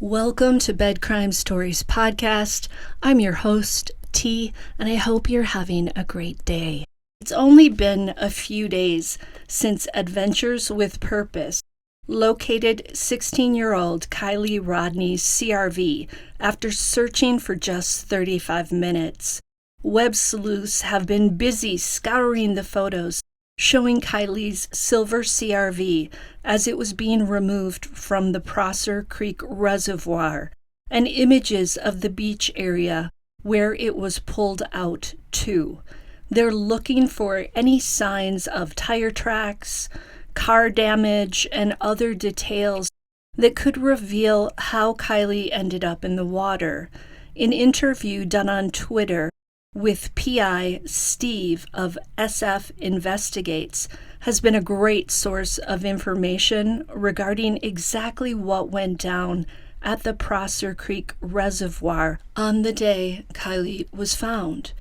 Welcome to Bed Crime Stories podcast. I'm your host, T, and I hope you're having a great day. It's only been a few days since Adventures with Purpose located 16-year-old Kiely Rodni's CRV after searching for just 35 minutes. Web sleuths have been busy scouring the photos showing Kiely's silver CRV as it was being removed from the Prosser Creek Reservoir, and images of the beach area where it was pulled out to. They're looking for any signs of tire tracks, car damage, and other details that could reveal how Kiely ended up in the water. An interview done on Twitter with PI Steve of SF Investigates has been a great source of information regarding exactly what went down at the Prosser Creek Reservoir on the day Kiely was found.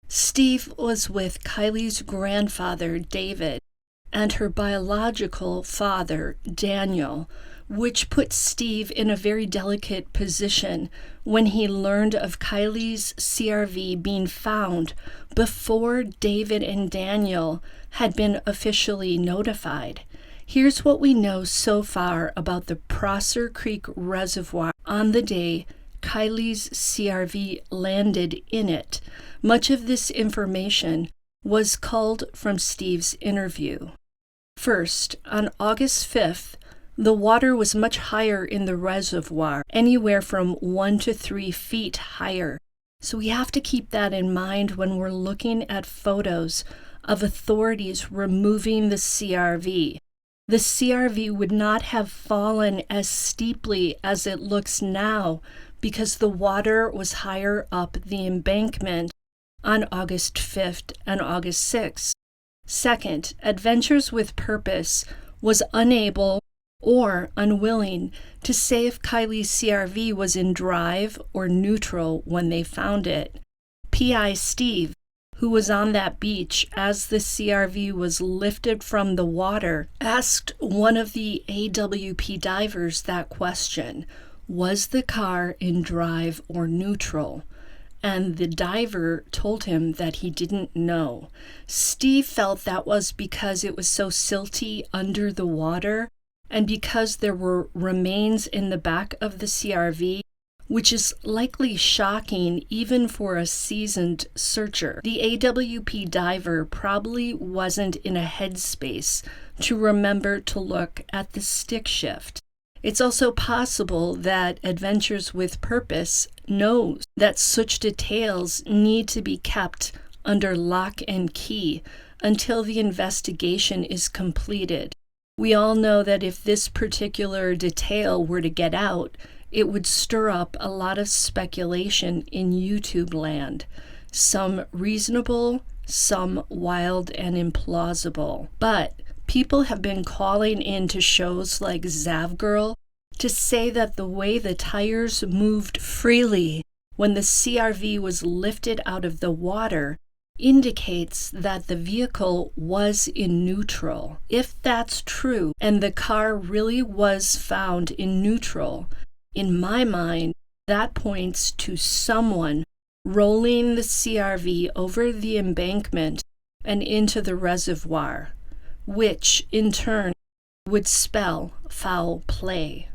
Steve was with Kiely's grandfather, David, and her biological father, Daniel, which put Steve in a very delicate position when he learned of Kiely's CRV being found before David and Daniel had been officially notified. Here's what we know so far about the Prosser Creek Reservoir on the day Kiely's CRV landed in it. Much of this information was culled from Steve's interview. First, on August 5th, the water was much higher in the reservoir, anywhere from 1 to 3 feet higher. So we have to keep that in mind when we're looking at photos of authorities removing the CRV. The CRV would not have fallen as steeply as it looks now because the water was higher up the embankment on August 5th and August 6th. Second, Adventures with Purpose was unable or unwilling to say if Kiely's CRV was in drive or neutral when they found it. PI Steve, who was on that beach as the CRV was lifted from the water, asked one of the AWP divers that question: was the car in drive or neutral? And the diver told him that he didn't know. Steve felt that was because it was so silty under the water, and because there were remains in the back of the CRV, which is likely shocking even for a seasoned searcher. The AWP diver probably wasn't in a headspace to remember to look at the stick shift. It's also possible that Adventures with Purpose knows that such details need to be kept under lock and key until the investigation is completed. We all know that if this particular detail were to get out, it would stir up a lot of speculation in YouTube land. Some reasonable, some wild and implausible. But people have been calling into shows like Zavgirl to say that the way the tires moved freely when the CRV was lifted out of the water indicates that the vehicle was in neutral. If that's true, and the car really was found in neutral, in my mind, that points to someone rolling the CRV over the embankment and into the reservoir, which in turn would spell foul play.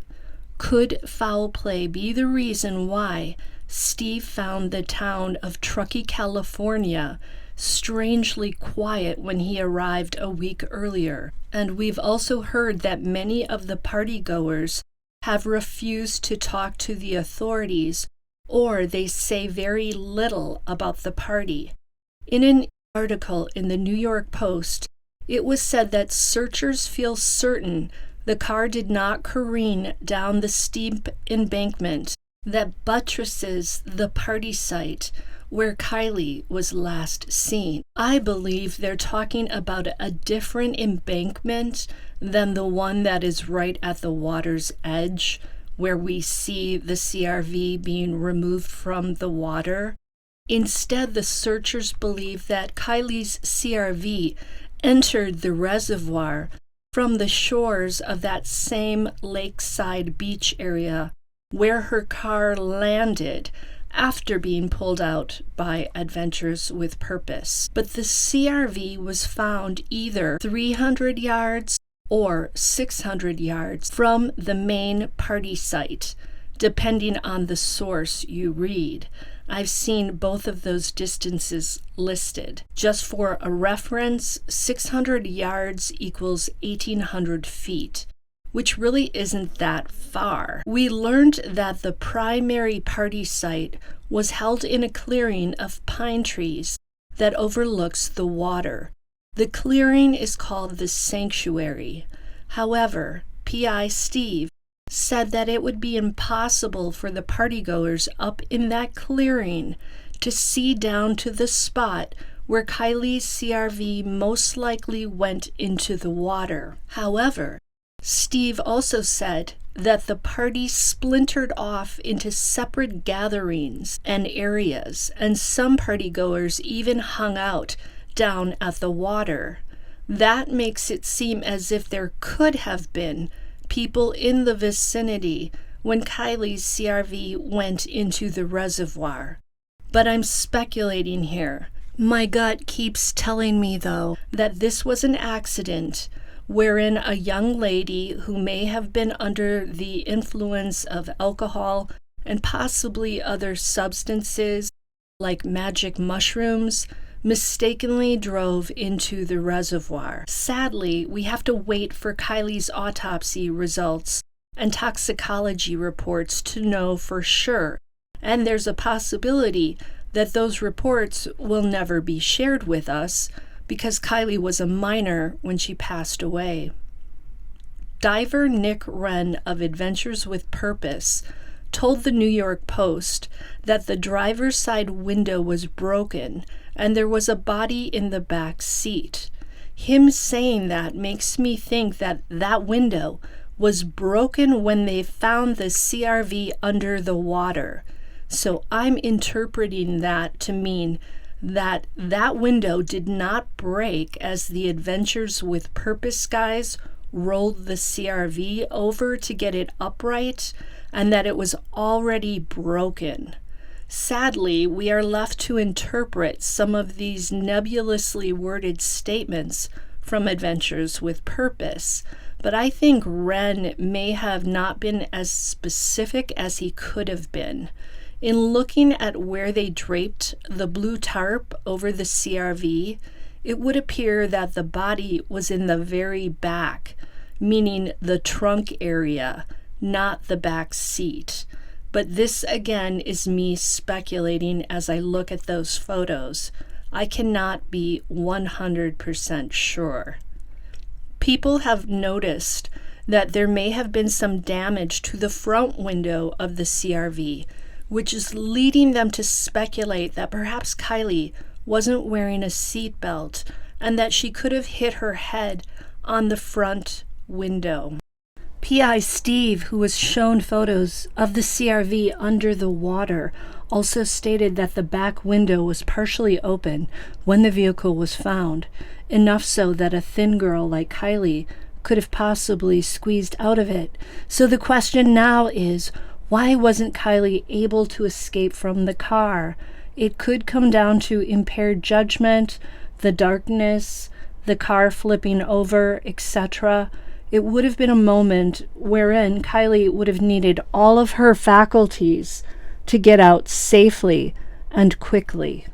Could foul play be the reason why Steve found the town of Truckee, California, strangely quiet when he arrived a week earlier? And we've also heard that many of the partygoers have refused to talk to the authorities, or they say very little about the party. In an article in the New York Post, it was said that searchers feel certain the car did not careen down the steep embankment that buttresses the party site where Kiely was last seen. I believe they're talking about a different embankment than the one that is right at the water's edge, where we see the CRV being removed from the water. Instead, the searchers believe that Kiely's CRV entered the reservoir from the shores of that same lakeside beach area where her car landed after being pulled out by Adventures with Purpose. But the CRV was found either 300 yards or 600 yards from the main party site, depending on the source you read. I've seen both of those distances listed. Just for a reference, 600 yards equals 1,800 feet, which really isn't that far. We learned that the primary party site was held in a clearing of pine trees that overlooks the water. The clearing is called the sanctuary. However, P.I. Steve said that it would be impossible for the partygoers up in that clearing to see down to the spot where Kiely's CRV most likely went into the water. However, Steve also said that the party splintered off into separate gatherings and areas, and some partygoers even hung out down at the water. That makes it seem as if there could have been people in the vicinity when Kiely's CRV went into the reservoir. But I'm speculating here. My gut keeps telling me, though, that this was an accident wherein a young lady who may have been under the influence of alcohol and possibly other substances like magic mushrooms mistakenly drove into the reservoir. Sadly, we have to wait for Kiely's autopsy results and toxicology reports to know for sure, and there's a possibility that those reports will never be shared with us because Kiely was a minor when she passed away. Diver Nick Wren of Adventures with Purpose told the New York Post that the driver's side window was broken and there was a body in the back seat. Him saying that makes me think that that window was broken when they found the CRV under the water. So I'm interpreting that to mean that that window did not break as the Adventures with Purpose guys rolled the CRV over to get it upright, and that it was already broken. Sadly, we are left to interpret some of these nebulously worded statements from Adventures with Purpose, but I think Wren may have not been as specific as he could have been. In looking at where they draped the blue tarp over the CRV, it would appear that the body was in the very back, meaning the trunk area, not the back seat. But this again is me speculating as I look at those photos. I cannot be 100% sure. People have noticed that there may have been some damage to the front window of the CRV, which is leading them to speculate that perhaps Kiely wasn't wearing a seatbelt and that she could have hit her head on the front window. P.I. Steve, who was shown photos of the CRV under the water, also stated that the back window was partially open when the vehicle was found, enough so that a thin girl like Kiely could have possibly squeezed out of it. So the question now is, why wasn't Kiely able to escape from the car? It could come down to impaired judgment, the darkness, the car flipping over, etc. It would have been a moment wherein Kiely would have needed all of her faculties to get out safely and quickly.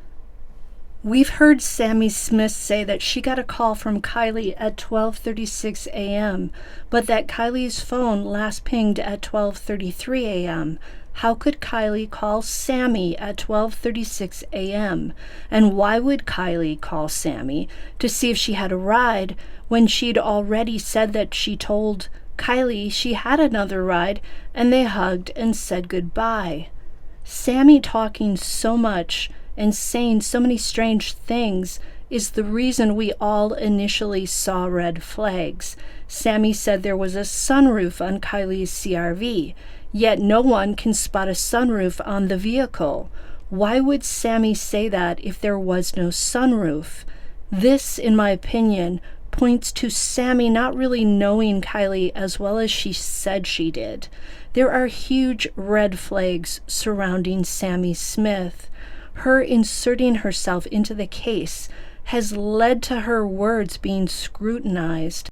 We've heard Sammy Smith say that she got a call from Kiely at 12:36 a.m., but that Kiely's phone last pinged at 12:33 a.m. How could Kiely call Sammy at 12:36 a.m.? And why would Kiely call Sammy to see if she had a ride when she'd already said that she told Kiely she had another ride and they hugged and said goodbye? Sammy talking so much and saying so many strange things is the reason we all initially saw red flags. Sammy said there was a sunroof on Kiely's CRV, yet no one can spot a sunroof on the vehicle. Why would Sammy say that if there was no sunroof? This, in my opinion, points to Sammy not really knowing Kiely as well as she said she did. There are huge red flags surrounding Sammy Smith. Her inserting herself into the case has led to her words being scrutinized.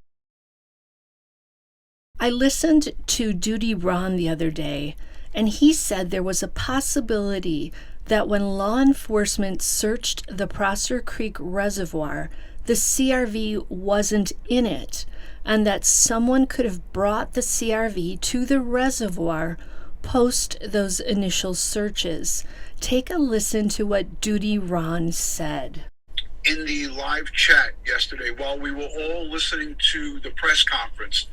I listened to Duty Ron the other day, and he said there was a possibility that when law enforcement searched the Prosser Creek Reservoir, the CRV wasn't in it, and that someone could have brought the CRV to the reservoir post those initial searches. Take a listen to what Duty Ron said. In the live chat yesterday, while we were all listening to the press conference,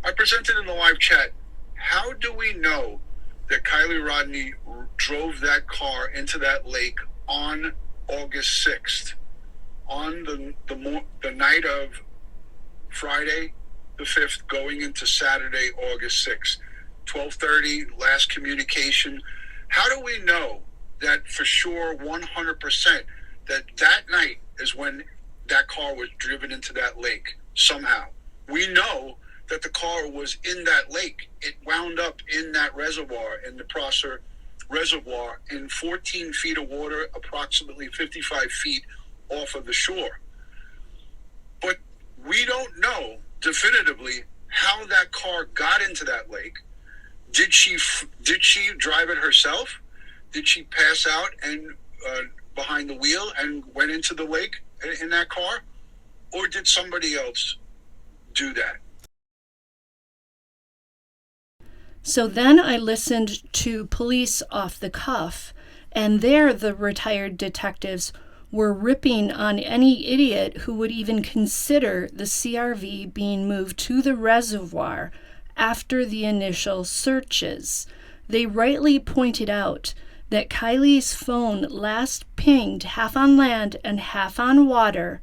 I presented in the live chat, how do we know that Kiely Rodni drove that car into that lake on August 6th, on the night of Friday the 5th, going into Saturday, August 6th, 12:30, last communication. How do we know that for sure 100% that night is when that car was driven into that lake somehow? We know that the car was in that lake. It wound up in that reservoir, in the Prosser Reservoir, in 14 feet of water, approximately 55 feet off of the shore. But we don't know definitively how that car got into that lake. Did she drive it herself? Did she pass out and behind the wheel and went into the lake in that car? Or did somebody else do that? So then I listened to Police Off the Cuff, and there the retired detectives were ripping on any idiot who would even consider the CRV being moved to the reservoir after the initial searches. They rightly pointed out that Kiely's phone last pinged half on land and half on water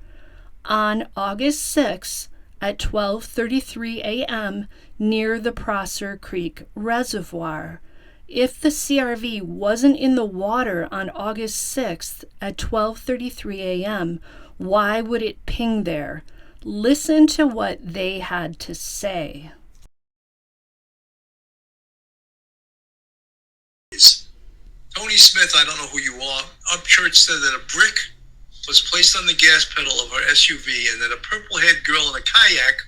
on August 6th at 12:33 a.m. near the Prosser Creek Reservoir. If the CRV wasn't in the water on August 6th at 12:33 a.m., why would it ping there? Listen to what they had to say. Tony Smith, I don't know who you are. Upchurch said that a brick was placed on the gas pedal of her SUV and that a purple-haired girl in a kayak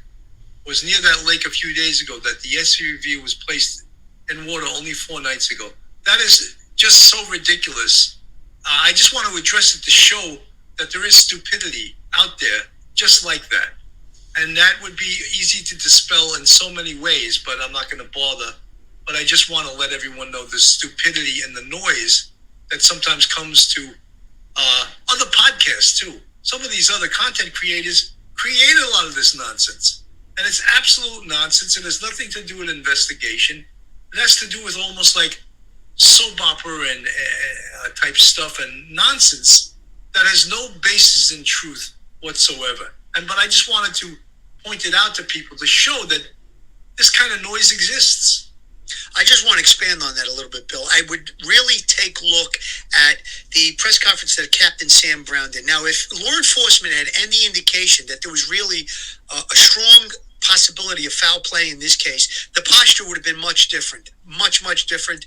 was near that lake a few days ago, that the SUV was placed in water only 4 nights ago. That is just so ridiculous. I just want to address it to show that there is stupidity out there just like that. And that would be easy to dispel in so many ways, but I'm not going to bother. But I just want to let everyone know the stupidity and the noise that sometimes comes to other podcasts too. Some of these other content creators create a lot of this nonsense. And it's absolute nonsense. It has nothing to do with investigation. It has to do with almost like soap opera and type stuff and nonsense that has no basis in truth whatsoever. But I just wanted to point it out to people to show that this kind of noise exists. I just want to expand on that a little bit, Bill. I would really take a look at the press conference that Captain Sam Brown did. Now, if law enforcement had any indication that there was really a strong possibility of foul play in this case, the posture would have been much different, much different.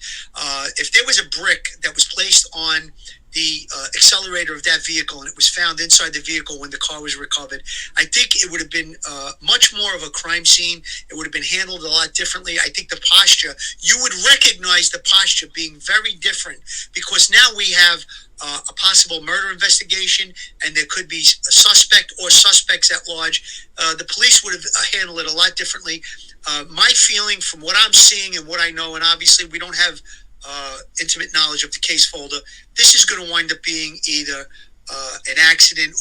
If there was a brick that was placed on the accelerator of that vehicle and it was found inside the vehicle when the car was recovered, I think it would have been much more of a crime scene. It would have been handled a lot differently. I think the posture, you would recognize the posture being very different, because now we have a possible murder investigation and there could be a suspect or suspects at large. The police would have handled it a lot differently. My feeling from what I'm seeing and what I know, and obviously we don't have intimate knowledge of the case folder, this is going to wind up being either an accident.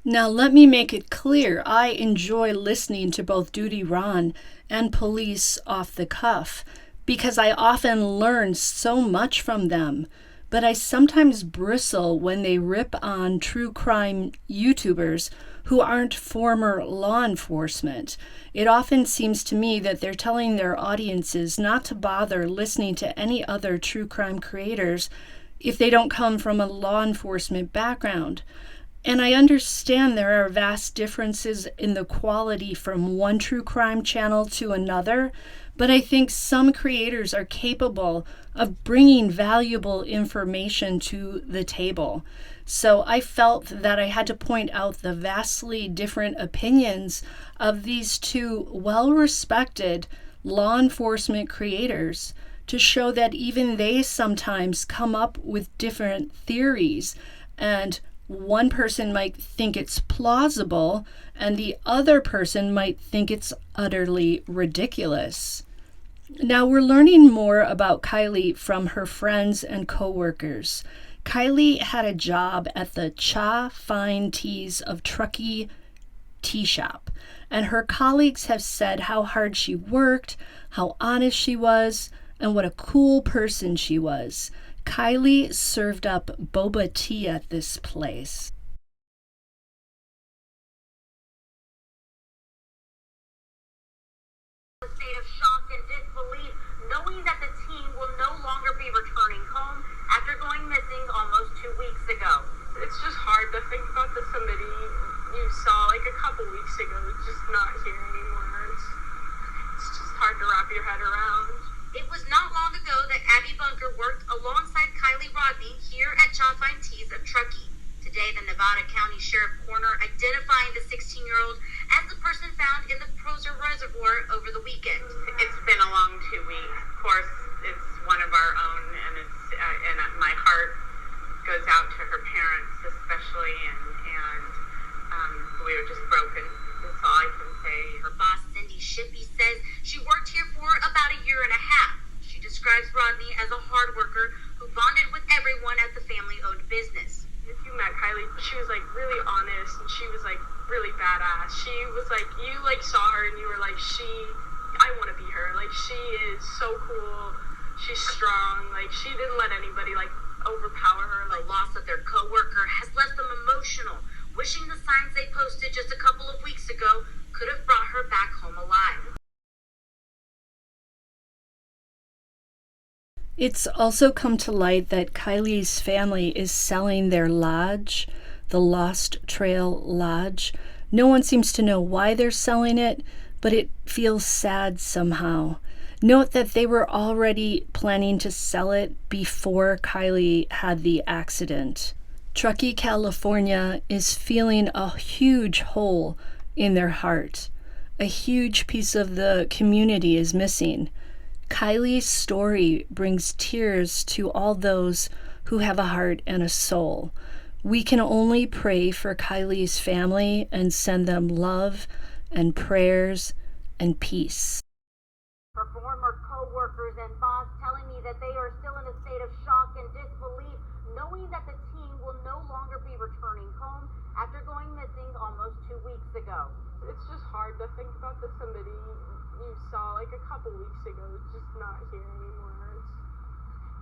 Now let me make it clear, I enjoy listening to both Duty Ron and Police Off the Cuff because I often learn so much from them, but I sometimes bristle when they rip on true crime YouTubers who aren't former law enforcement. It often seems to me that they're telling their audiences not to bother listening to any other true crime creators if they don't come from a law enforcement background. And I understand there are vast differences in the quality from one true crime channel to another, but I think some creators are capable of bringing valuable information to the table. So I felt that I had to point out the vastly different opinions of these two well-respected law enforcement creators to show that even they sometimes come up with different theories, and one person might think it's plausible and the other person might think it's utterly ridiculous. Now we're learning more about Kiely from her friends and coworkers. Kiely had a job at the Cha Fine Teas of Truckee tea shop, and her colleagues have said how hard she worked, how honest she was, and what a cool person she was. Kiely served up boba tea at this place. A state of shock and disbelief, knowing that the teen will no longer be returning home after going missing almost 2 weeks ago. It's just hard to think about the somebody you saw like a couple weeks ago just not here anymore. It's just hard to wrap your head around. It was not long ago that Abby Bunker worked alongside Kiely Rodni here at Cha Fine Teas of Truckee. Today, the Nevada County Sheriff Coroner identifying the 16-year-old as the person found in the Proser Reservoir over the weekend. It's been a long 2 weeks. Of course, it's one of our own, and my heart goes out to her parents especially, and we were just broken. That's all I can say. Her boss, Cindy Shippey, says she worked here for about a year and a half. She describes Rodni as a hard worker who bonded with everyone at the family-owned business. If you met Kiely, she was like really honest, and she was like really badass. She was like, you like saw her and you were like, I want to be her. Like, she is so cool. She's strong. Like, she didn't let anybody like overpower her. The loss of their coworker has left them emotional, wishing the signs they posted just a couple of weeks ago could have brought her back home alive. It's also come to light that Kiely's family is selling their lodge, the Lost Trail Lodge. No one seems to know why they're selling it, but it feels sad somehow. Note that they were already planning to sell it before Kiely had the accident. Truckee, California is feeling a huge hole in their heart. A huge piece of the community is missing. Kiely's story brings tears to all those who have a heart and a soul. We can only pray for Kiely's family and send them love and prayers and peace. Her former co-workers and boss telling me that they are still in a state of shock and disbelief, knowing that the teen will no longer be returning home after going missing almost 2 weeks ago. It's just hard to think about the somebody you saw like a couple weeks ago just not here anymore.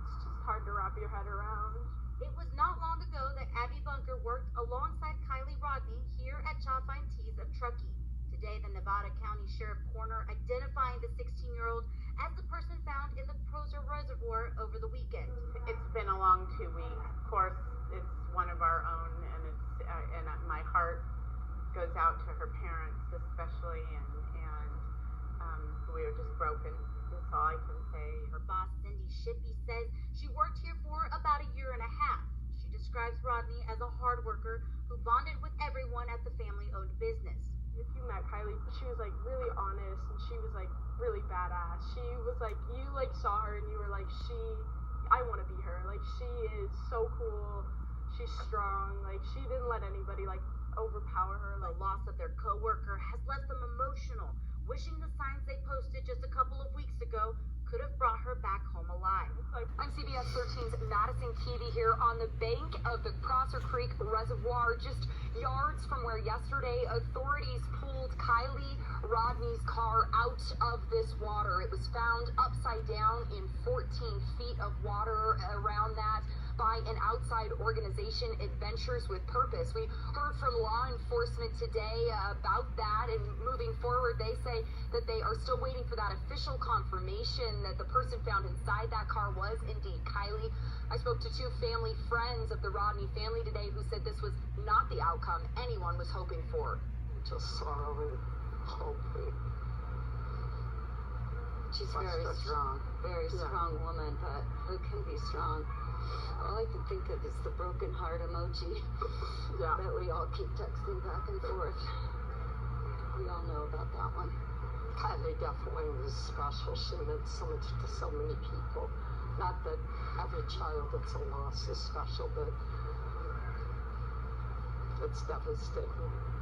It's just hard to wrap your head around. It was not long ago that Abby Bunker worked alongside Kiely Rodni here at Cha Fine Teas of Truckee. Today, the Nevada County Sheriff Coroner identifying the 16-year-old as the person found in the Proser Reservoir over the weekend. It's been a long 2 weeks. Of course, it's one of our own, and my heart goes out to her parents especially, and we were just broken. That's all I can say. Her boss, Cindy Shippey, says she worked here for about a year and a half. She describes Rodni as a hard worker who bonded with everyone at the family-owned business. If you met Kiely, she was like really honest, and she was like really badass. She was like, you like saw her and you were like, I want to be her. Like, she is so cool. She's strong. Like, she didn't let anybody like overpower her. The loss of their coworker has left them emotional, wishing the signs they posted just a couple of weeks ago could have brought her back home alive. I'm CBS 13's Madison Keevy here on the bank of the Prosser Creek Reservoir, just yards from where yesterday authorities pulled Kiely Rodni's car out of this water. It was found upside down in 14 feet of water around that. by an outside organization, Adventures with Purpose. We heard from law enforcement today about that, and moving forward, they say that they are still waiting for that official confirmation that the person found inside that car was indeed Kiely. I spoke to two family friends of the Rodni family today who said this was not the outcome anyone was hoping for. Just sorrow and hoping. She's very strong woman, but who can be strong? All I can think of is the broken heart emoji that we all keep texting back and forth. We all know about that one. Kiely definitely was special. She meant so much to so many people. Not that every child that's a loss is special, but it's devastating.